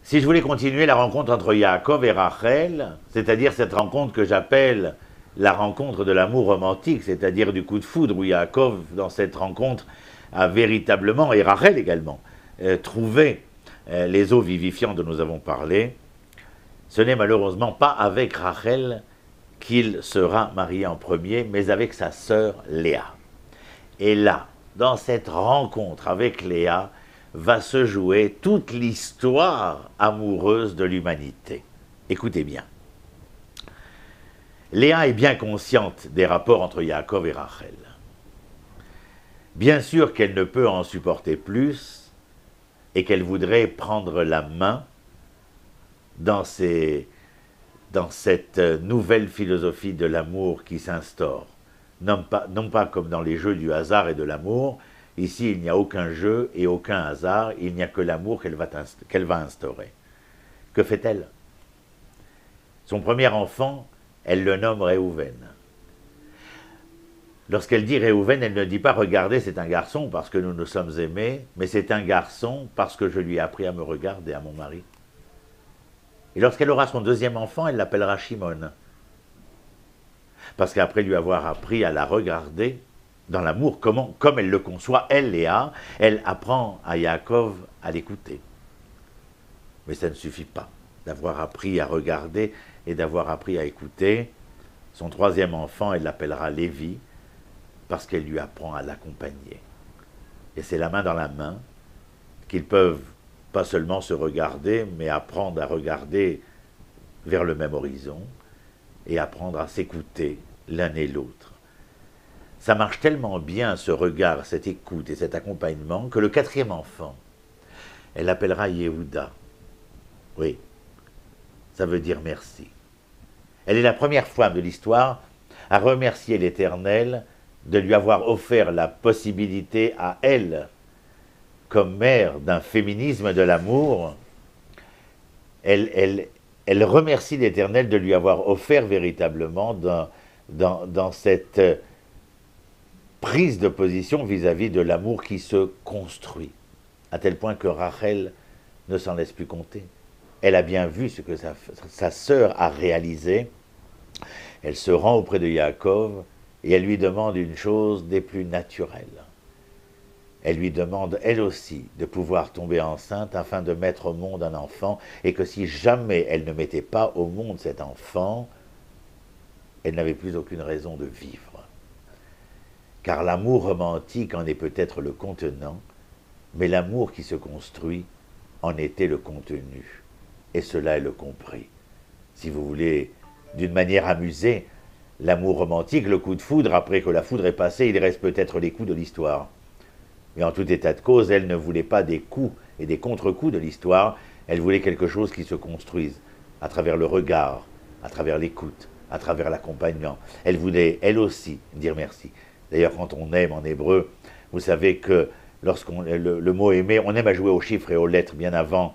Si je voulais continuer la rencontre entre Yaakov et Rachel, c'est-à-dire cette rencontre que j'appelle la rencontre de l'amour romantique, c'est-à-dire du coup de foudre, où Yaakov, dans cette rencontre, a véritablement, et Rachel également, trouvé les eaux vivifiantes dont nous avons parlé, ce n'est malheureusement pas avec Rachel qu'il sera marié en premier, mais avec sa sœur Léa. Et là, dans cette rencontre avec Léa, va se jouer toute l'histoire amoureuse de l'humanité. Écoutez bien. Léa est bien consciente des rapports entre Yaakov et Rachel. Bien sûr qu'elle ne peut en supporter plus et qu'elle voudrait prendre la main dans cette nouvelle philosophie de l'amour qui s'instaure. Non pas comme dans les jeux du hasard et de l'amour. Ici, il n'y a aucun jeu et aucun hasard, il n'y a que l'amour qu'elle va instaurer. Que fait-elle? Son premier enfant, elle le nomme Réhouven. Lorsqu'elle dit Réhouven, elle ne dit pas « Regardez, c'est un garçon parce que nous nous sommes aimés », mais c'est un garçon parce que je lui ai appris à me regarder, à mon mari. Et lorsqu'elle aura son deuxième enfant, elle l'appellera Shimon. Parce qu'après lui avoir appris à la regarder, dans l'amour, comme elle le conçoit, elle, Léa, elle apprend à Yaakov à l'écouter. Mais ça ne suffit pas d'avoir appris à regarder et d'avoir appris à écouter. Son troisième enfant, elle l'appellera Lévi, parce qu'elle lui apprend à l'accompagner. Et c'est la main dans la main qu'ils peuvent pas seulement se regarder, mais apprendre à regarder vers le même horizon et apprendre à s'écouter l'un et l'autre. Ça marche tellement bien, ce regard, cette écoute et cet accompagnement, que le quatrième enfant, elle l'appellera Yehuda. Oui, ça veut dire merci. Elle est la première femme de l'histoire à remercier l'Éternel de lui avoir offert la possibilité à elle, comme mère d'un féminisme de l'amour, elle remercie l'Éternel de lui avoir offert véritablement dans cette prise de position vis-à-vis de l'amour qui se construit, à tel point que Rachel ne s'en laisse plus compter. Elle a bien vu ce que sa sœur a réalisé. Elle se rend auprès de Yaakov et elle lui demande une chose des plus naturelles. Elle lui demande, elle aussi, de pouvoir tomber enceinte afin de mettre au monde un enfant, et que si jamais elle ne mettait pas au monde cet enfant, elle n'avait plus aucune raison de vivre. Car l'amour romantique en est peut-être le contenant, mais l'amour qui se construit en était le contenu. Et cela, elle le comprit. Si vous voulez, d'une manière amusée, l'amour romantique, le coup de foudre, après que la foudre est passée, il reste peut-être les coups de l'histoire. Mais en tout état de cause, elle ne voulait pas des coups et des contre-coups de l'histoire, elle voulait quelque chose qui se construise à travers le regard, à travers l'écoute, à travers l'accompagnement. Elle voulait, elle aussi, dire merci. D'ailleurs, quand on aime en hébreu, vous savez que le mot aimer, on aime à jouer aux chiffres et aux lettres bien avant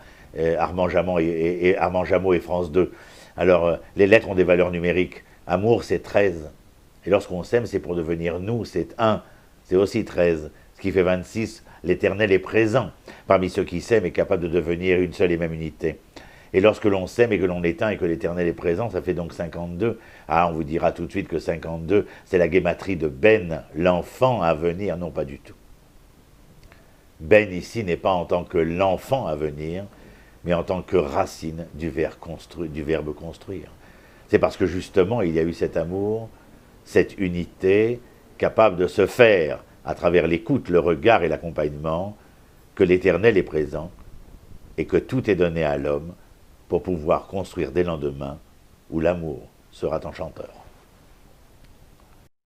Armand Jameau et France 2. Alors, les lettres ont des valeurs numériques. Amour, c'est 13. Et lorsqu'on s'aime, c'est pour devenir nous, c'est 1. C'est aussi 13. Ce qui fait 26, l'Éternel est présent parmi ceux qui s'aiment et capable de devenir une seule et même unité. Et lorsque l'on s'aime et que l'on est un et que l'Éternel est présent, ça fait donc 52. Ah, on vous dira tout de suite que 52, c'est la guématrie de Ben, l'enfant à venir. Non, pas du tout. Ben ici n'est pas en tant que l'enfant à venir, mais en tant que racine du verbe construire. C'est parce que justement, il y a eu cet amour, cette unité, capable de se faire à travers l'écoute, le regard et l'accompagnement, que l'Éternel est présent et que tout est donné à l'homme pour pouvoir construire des lendemains où l'amour sera enchanteur.